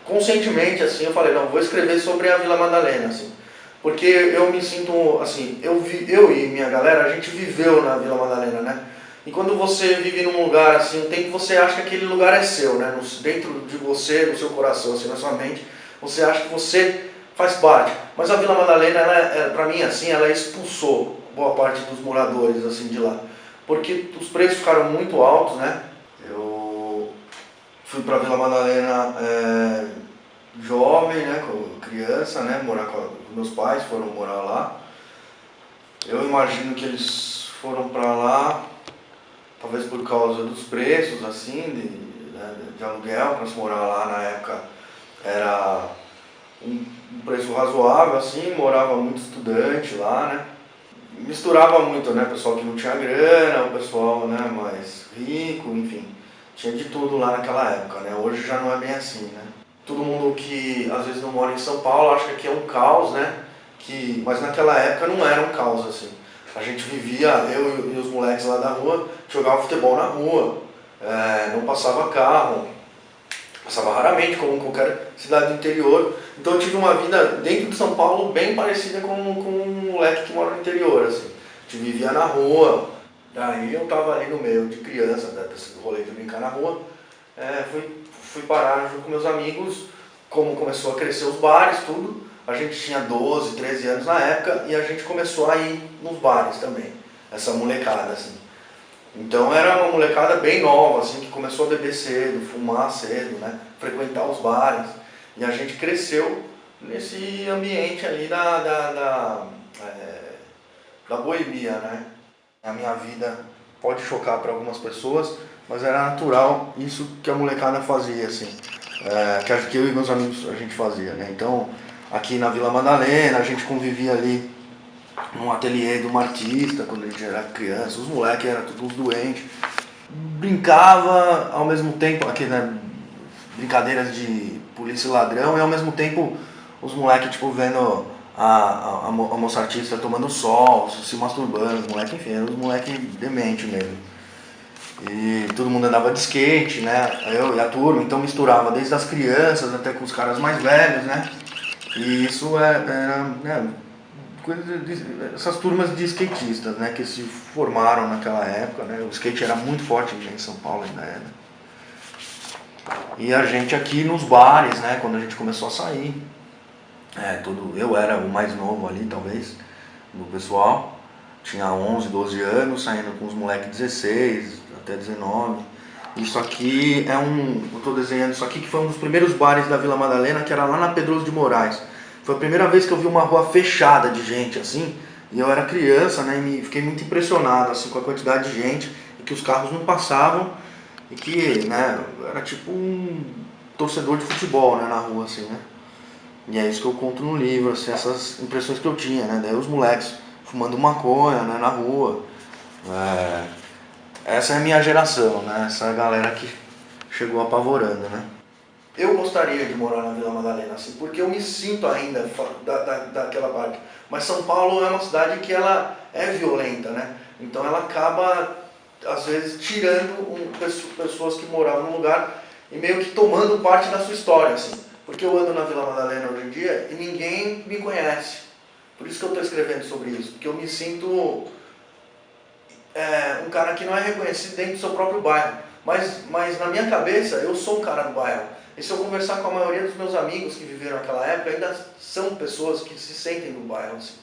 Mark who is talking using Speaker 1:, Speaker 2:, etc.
Speaker 1: conscientemente, assim, eu falei, não, vou escrever sobre a Vila Madalena, assim, porque eu me sinto, assim, eu e minha galera, a gente viveu na Vila Madalena, né? E quando você vive num lugar, assim, um tempo você acha que aquele lugar é seu, né? Dentro de você, no seu coração, assim, na sua mente, você acha que você faz parte. Mas a Vila Madalena, pra mim, assim, ela expulsou boa parte dos moradores, assim, de lá. Porque os preços ficaram muito altos, né? Eu fui pra Vila Madalena jovem, né, criança, né, morar com meus pais, foram morar lá. Eu imagino que eles foram para lá, talvez por causa dos preços, assim, de aluguel, para se morar lá na época era um preço razoável, assim, morava muito estudante lá, né. Misturava muito, né, pessoal que não tinha grana, o pessoal, né, mais rico, enfim, tinha de tudo lá naquela época, né, hoje já não é bem assim, né. Todo mundo que às vezes não mora em São Paulo acha que aqui é um caos, né? Mas naquela época não era um caos assim. A gente vivia, eu e os moleques lá da rua, jogava futebol na rua, não passava carro, passava raramente, como em qualquer cidade do interior. Então eu tive uma vida dentro de São Paulo bem parecida com um moleque que mora no interior, assim. A gente vivia na rua, aí eu tava ali no meio de criança, desse rolê de brincar na rua, fui parar junto com meus amigos, como começou a crescer os bares, tudo. A gente tinha 12, 13 anos na época e a gente começou a ir nos bares também, essa molecada, assim. Então era uma molecada bem nova, assim, que começou a beber cedo, fumar cedo, né? Frequentar os bares. E a gente cresceu nesse ambiente ali da boemia, né? A minha vida pode chocar para algumas pessoas, mas era natural isso que a molecada fazia, assim, que eu e meus amigos a gente fazia, né? Então, aqui na Vila Madalena, a gente convivia ali num ateliê de uma artista, quando a gente era criança, os moleques eram todos doentes, brincava ao mesmo tempo, aqui, né, brincadeiras de polícia e ladrão, e ao mesmo tempo os moleques, tipo, vendo a moça artista tomando sol, se masturbando, os moleques, enfim, eram os moleques dementes mesmo. E todo mundo andava de skate, né? Eu e a turma, então misturava desde as crianças até com os caras mais velhos, né? E isso era, né, essas turmas de skatistas, né, que se formaram naquela época, né? O skate era muito forte em São Paulo ainda era. E a gente aqui nos bares, né, quando a gente começou a sair, eu era o mais novo ali, talvez, do pessoal, tinha 11, 12 anos, saindo com os moleques 16 até 19. Isso aqui eu tô desenhando isso aqui, que foi um dos primeiros bares da Vila Madalena, que era lá na Pedroso de Moraes. Foi a primeira vez que eu vi uma rua fechada de gente, assim, e eu era criança, né, e fiquei muito impressionado, assim, com a quantidade de gente, e que os carros não passavam, e que, né, era tipo um torcedor de futebol, né, na rua, assim, né. E é isso que eu conto no livro, assim, essas impressões que eu tinha, né, daí os moleques fumando maconha, né, na rua. Essa é a minha geração, né, essa galera que chegou apavorando, né. Eu gostaria de morar na Vila Madalena, assim, porque eu me sinto ainda daquela parte. Mas São Paulo é uma cidade que ela é violenta, né? Então ela acaba, às vezes, tirando pessoas que moravam no lugar e meio que tomando parte da sua história, assim. Porque eu ando na Vila Madalena hoje em dia e ninguém me conhece. Por isso que eu estou escrevendo sobre isso, porque eu me sinto um cara que não é reconhecido dentro do seu próprio bairro. Mas na minha cabeça, eu sou um cara do bairro. E se eu conversar com a maioria dos meus amigos que viveram naquela época, ainda são pessoas que se sentem no bairro, assim.